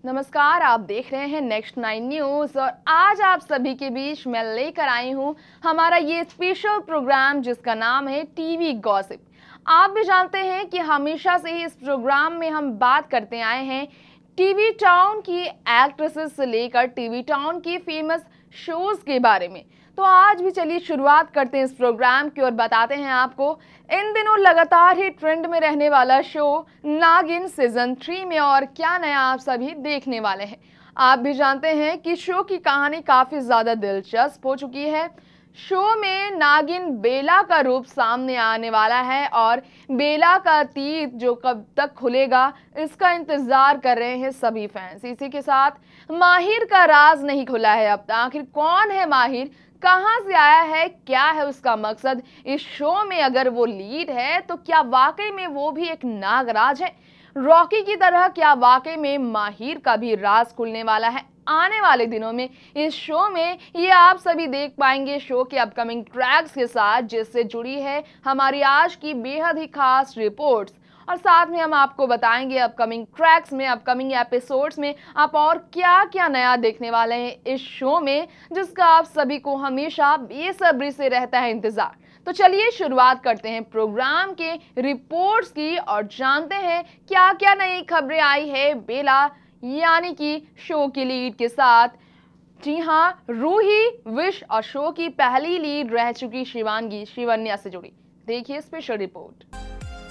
नमस्कार, आप देख रहे हैं नेक्स्ट 9 न्यूज़ और आज आप सभी के बीच मैं लेकर आई हूं हमारा ये स्पेशल प्रोग्राम जिसका नाम है टीवी गॉसिप। आप भी जानते हैं कि हमेशा से ही इस प्रोग्राम में हम बात करते आए हैं टीवी टाउन की एक्ट्रेसेस से लेकर टीवी टाउन की फेमस शोज के बारे में। तो आज भी चलिए शुरुआत करते हैं इस प्रोग्राम की और बताते हैं आपको इन दिनों लगातार ही ट्रेंड में रहने वाला शो नागिन सीजन 3 में और क्या नया आप सभी देखने वाले हैं। आप भी जानते हैं कि शो की कहानी काफ़ी ज़्यादा दिलचस्प हो चुकी है। शो में नागिन बेला का रूप सामने आने वाला है और बेला का तीर जो कब तक खुलेगा इसका इंतजार कर रहे हैं सभी फैंस। इसी के साथ माहिर का राज नहीं खुला है अब तक। आखिर कौन है माहिर, कहां से आया है, क्या है उसका मकसद, इस शो में अगर वो लीड है तो क्या वाकई में वो भी एक नागराज है रॉकी की तरह? क्या वाकई में माहिर का भी राज खुलने वाला है आने वाले दिनों में इस शो में? ये आप सभी देख पाएंगे शो के अपकमिंग ट्रैक्स के साथ, जिससे जुड़ी है हमारी आज की बेहद ही खास रिपोर्ट्स। और साथ में हम आपको बताएंगे अपकमिंग ट्रैक्स में, अपकमिंग एपिसोड्स में आप और क्या क्या नया देखने वाले हैं इस शो में, जिसका आप सभी को हमेशा बेसब्री से रहता है इंतजार। तो चलिए शुरुआत करते हैं प्रोग्राम के रिपोर्ट्स की और जानते हैं क्या क्या नई खबरें आई है बेला यानी कि शो की लीड के साथ। जी हाँ, रूही, विश और शो की पहली लीड रह चुकी शिवांगी शिवन्या से जुड़ी देखिए स्पेशल रिपोर्ट।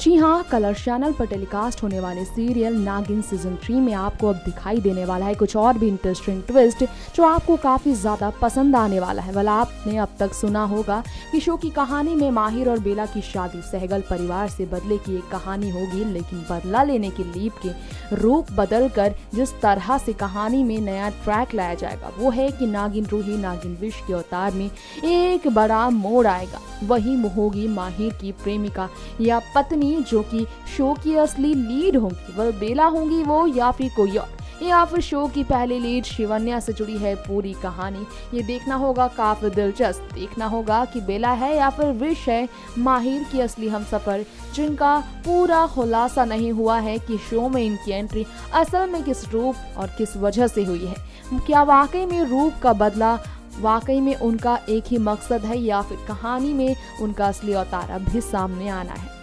जी हाँ, कलर चैनल पर टेलीकास्ट होने वाले सीरियल नागिन सीजन 3 में आपको अब दिखाई देने वाला है कुछ और भी इंटरेस्टिंग ट्विस्ट जो आपको काफी ज्यादा पसंद आने वाला है। वाला आपने अब तक सुना होगा कि शो की कहानी में माहिर और बेला की शादी सहगल परिवार से बदले की एक कहानी होगी, लेकिन बदला लेने के लीप के रूप बदल कर जिस तरह से कहानी में नया ट्रैक लाया जाएगा वो है कि नागिन रूही नागिन विश के अवतार में एक बड़ा मोड़ आएगा। वही होगी माहिर की प्रेमिका या पत्नी जो कि शो की असली लीड होंगी, वह बेला होंगी वो या फिर कोई और, या फिर शो की पहली लीड शिवन्या से जुड़ी है पूरी कहानी। ये देखना होगा, काफी दिलचस्प देखना होगा कि बेला है या फिर विश है माहिर की असली हमसफर, जिनका पूरा खुलासा नहीं हुआ है कि शो में इनकी एंट्री असल में किस रूप और किस वजह से हुई है। क्या वाकई में रूप का बदला वाकई में उनका एक ही मकसद है या फिर कहानी में उनका असली अवतार अब भी सामने आना है।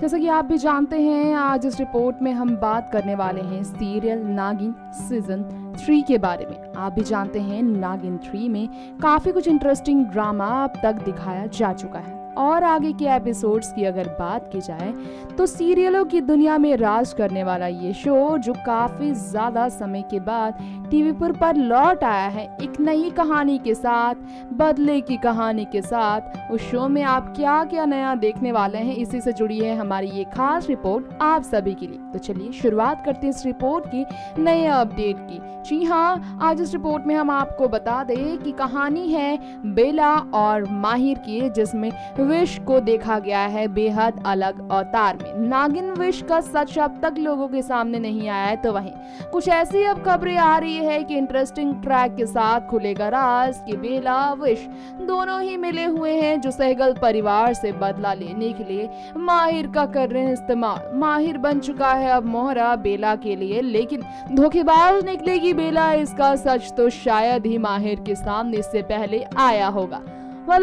जैसा कि आप भी जानते हैं, आज इस रिपोर्ट में हम बात करने वाले हैं सीरियल नागिन सीजन 3 के बारे में। आप भी जानते हैं नागिन 3 में काफी कुछ इंटरेस्टिंग ड्रामा अब तक दिखाया जा चुका है और आगे के एपिसोड्स की अगर बात की जाए तो सीरियलों की दुनिया में राज करने वाला ये शो जो काफी ज्यादा समय के बाद टीवी पर लौट आया है एक नई कहानी के साथ, बदले की कहानी के साथ। उस शो में आप क्या क्या नया देखने वाले हैं, इसी से जुड़ी है हमारी ये खास रिपोर्ट आप सभी के लिए। तो चलिए शुरुआत करते हैं इस रिपोर्ट की नए अपडेट की। जी हाँ, आज इस रिपोर्ट में हम आपको बता दें कि कहानी है बेला और माहिर की, जिसमें विश को देखा गया है बेहद अलग अवतार में। नागिन विश का सच अब तक लोगों के सामने नहीं आया है, तो वहीं कुछ ऐसी अब खबरें आ रही है कि इंटरेस्टिंग ट्रैक के साथ खुलेगा राज कि बेला विश दोनों ही मिले हुए हैं जो सहगल परिवार से बदला लेने के लिए माहिर का कर रहे हैं इस्तेमाल। माहिर बन चुका है अब मोहरा बेला के लिए, लेकिन धोखेबाज निकलेगी बेला, इसका सच तो शायद ही माहिर के सामने इससे पहले आया होगा।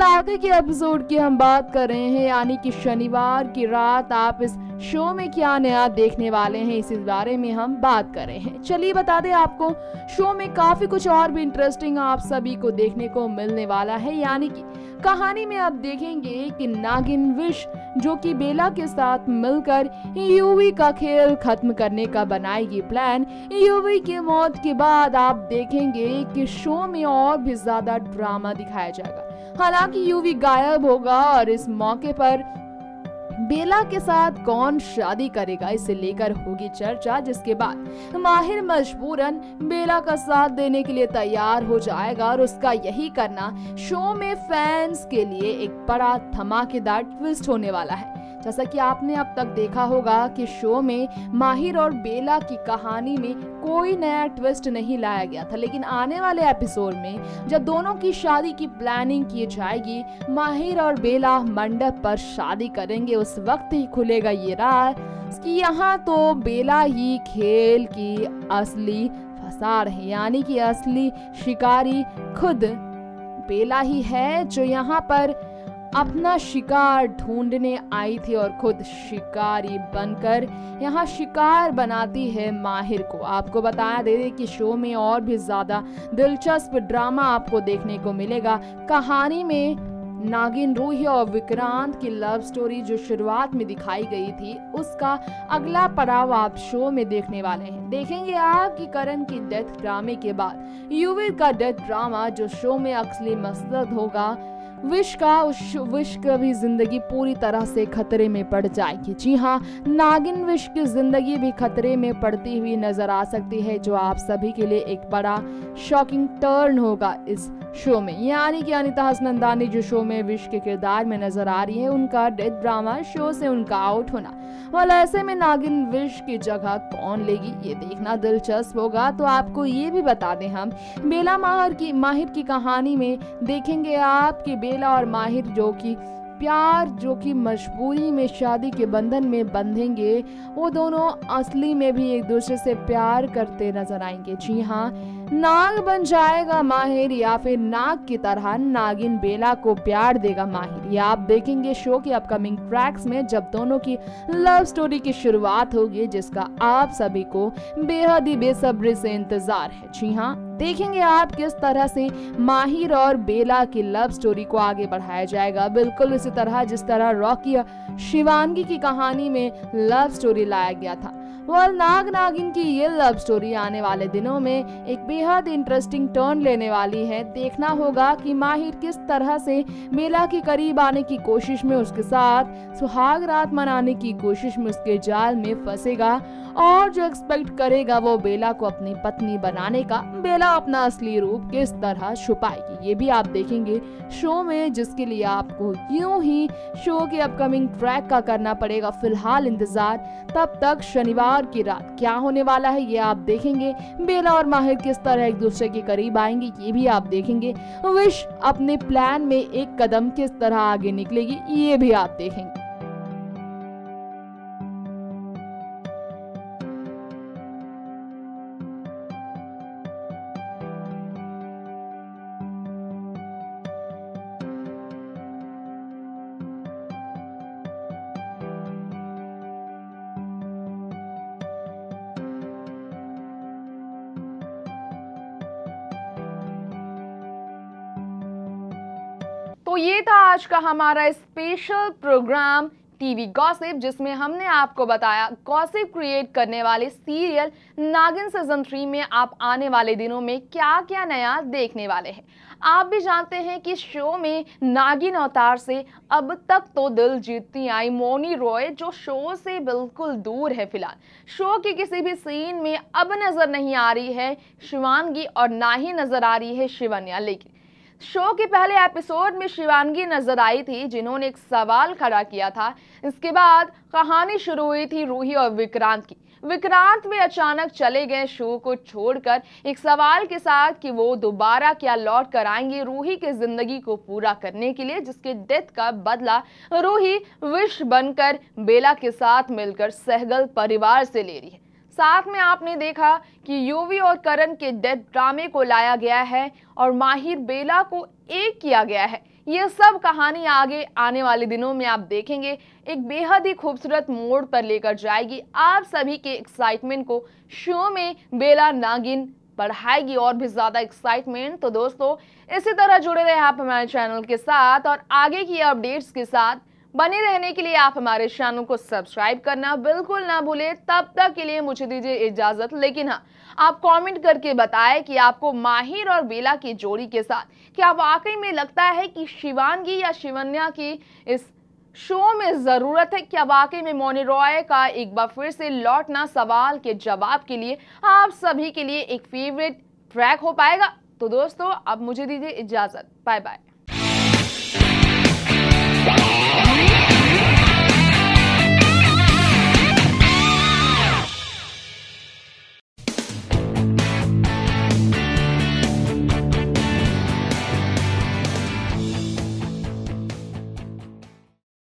आगे के एपिसोड की हम बात कर रहे हैं, यानी कि शनिवार की रात आप इस शो में क्या नया देखने वाले हैं, इस बारे में हम बात कर रहे हैं। चलिए बता दें आपको, शो में काफी कुछ और भी इंटरेस्टिंग आप सभी को देखने को मिलने वाला है। यानी कि कहानी में आप देखेंगे कि नागिन विश जो कि बेला के साथ मिलकर यूवी का खेल खत्म करने का बनाएगी प्लान। यूवी की मौत के बाद आप देखेंगे कि शो में और भी ज्यादा ड्रामा दिखाया जाएगा। हालांकि यूवी गायब होगा और इस मौके पर बेला के साथ कौन शादी करेगा इसे लेकर होगी चर्चा, जिसके बाद माहिर मजबूरन बेला का साथ देने के लिए तैयार हो जाएगा और उसका यही करना शो में फैंस के लिए एक बड़ा धमाकेदार ट्विस्ट होने वाला है। जैसा कि आपने अब तक देखा होगा कि शो में माहिर और बेला की कहानी में कोई नया ट्विस्ट नहीं लाया गया था, लेकिन आने वाले एपिसोड में जब दोनों की शादी की प्लानिंग की जाएगी, माहिर और बेला मंडप पर शादी करेंगे, उस वक्त ही खुलेगा ये राज कि यहाँ तो बेला ही खेल की असली फसार है, यानी कि असली शिकारी खुद बेला ही है, जो यहाँ पर अपना शिकार ढूंढने आई थी और खुद शिकारी बनकर यहाँ शिकार बनाती है माहिर को। आपको बता दे कि शो में और भी ज्यादा दिलचस्प ड्रामा आपको देखने को मिलेगा। कहानी में नागिन रूही और विक्रांत की लव स्टोरी जो शुरुआत में दिखाई गई थी, उसका अगला पड़ाव आप शो में देखने वाले हैं। देखेंगे आप कि करण की डेथ ड्रामे के बाद युवी का डेथ ड्रामा जो शो में असली मकसद होगा, विश का भी जिंदगी पूरी तरह से खतरे में पड़ जाएगी। जी हाँ, नागिन विश की जिंदगी भी खतरे में पड़ती हुई नजर आ सकती है, जो आप सभी के लिए एक बड़ा शॉकिंग टर्न होगा इस शो में। यानी कि अनीता हसनंदानी जो शो में विश के किरदार में नजर आ रही है, उनका डेथ ड्रामा शो से उनका आउट होना, और ऐसे में नागिन विश की जगह कौन लेगी, ये देखना दिलचस्प होगा। तो आपको ये भी बता दें, हम बेला माहिर की कहानी में देखेंगे आप कि बेला और माहिर जो कि मजबूरी में शादी के बंधन में बंधेंगे, वो दोनों असली में भी एक दूसरे से प्यार करते नजर आएंगे। जी हाँ, नाग बन जाएगा माहिर या फिर नाग की तरह नागिन बेला को प्यार देगा माहिर, ये आप देखेंगे शो की अपकमिंग ट्रैक्स में, जब दोनों की लव स्टोरी की शुरुआत होगी, जिसका आप सभी को बेहद ही बेसब्री से इंतजार है। जी हाँ, देखेंगे आप किस तरह से माहिर और बेला की लव स्टोरी को आगे बढ़ाया जाएगा, बिल्कुल इसी तरह जिस तरह रॉकी और शिवांगी की कहानी में लव स्टोरी लाया गया था। नाग नागिन की ये लव स्टोरी आने वाले दिनों में एक बेहद इंटरेस्टिंग टर्न लेने वाली है। देखना होगा कि माहिर किस तरह से बेला के करीब आने की कोशिश में, उसके साथ सुहाग रात मनाने की कोशिश में उसके जाल में फंसेगा, और जो एक्सपेक्ट करेगा वो बेला को अपनी पत्नी बनाने का, बेला अपना असली रूप किस तरह छुपाएगी, ये भी आप देखेंगे शो में, जिसके लिए आपको यूं ही शो के अपकमिंग ट्रैक का करना पड़ेगा फिलहाल इंतजार। तब तक शनिवार की रात क्या होने वाला है ये आप देखेंगे। बेला और माहिर किस तरह एक दूसरे के करीब आएंगे ये भी आप देखेंगे। विश अपने प्लान में एक कदम किस तरह आगे निकलेगी ये भी आप देखेंगे। तो ये था आज का हमारा स्पेशल प्रोग्राम टीवी गॉसिप, जिसमें हमने आपको बताया गॉसिप क्रिएट करने वाले सीरियल नागिन सीजन 3 में आप आने वाले दिनों में क्या क्या नया देखने वाले हैं। आप भी जानते हैं कि शो में नागिन अवतार से अब तक तो दिल जीतती आई मौनी रॉय, जो शो से बिल्कुल दूर है। फिलहाल शो के किसी भी सीन में अब नजर नहीं आ रही है शिवांगी और ना ही नजर आ रही है शिवन्या, लेकिन शो के पहले एपिसोड में शिवांगी नजर आई थी, जिन्होंने एक सवाल खड़ा किया था। इसके बाद कहानी शुरू हुई थी रूही और विक्रांत की। विक्रांत भी अचानक चले गए शो को छोड़कर एक सवाल के साथ कि वो दोबारा क्या लौट कर आएंगे रूही की जिंदगी को पूरा करने के लिए, जिसके डेथ का बदला रूही विश बनकर बेला के साथ मिलकर सहगल परिवार से ले रही है। साथ में आपने देखा कि युवी और करण के डेथ ड्रामे को लाया गया है और माहिर बेला को एक किया गया है। ये सब कहानी आगे आने वाले दिनों में आप देखेंगे एक बेहद ही खूबसूरत मोड़ पर लेकर जाएगी। आप सभी के एक्साइटमेंट को शो में बेला नागिन बढ़ाएगी और भी ज्यादा एक्साइटमेंट। तो दोस्तों, इसी तरह जुड़े रहे आप हमारे चैनल के साथ और आगे की अपडेट्स के साथ बने रहने के लिए आप हमारे चैनल को सब्सक्राइब करना बिल्कुल ना भूलें। तब तक के लिए मुझे दीजिए इजाजत, लेकिन हाँ, आप कमेंट करके बताएं कि आपको माहिर और बेला की जोड़ी के साथ क्या वाकई में लगता है कि शिवांगी या शिवन्या की इस शो में जरूरत है। क्या वाकई में मौनी रॉय का एक बार फिर से लौटना सवाल के जवाब के लिए आप सभी के लिए एक फेवरेट ट्रैक हो पाएगा। तो दोस्तों, अब मुझे दीजिए इजाजत, बाय बाय।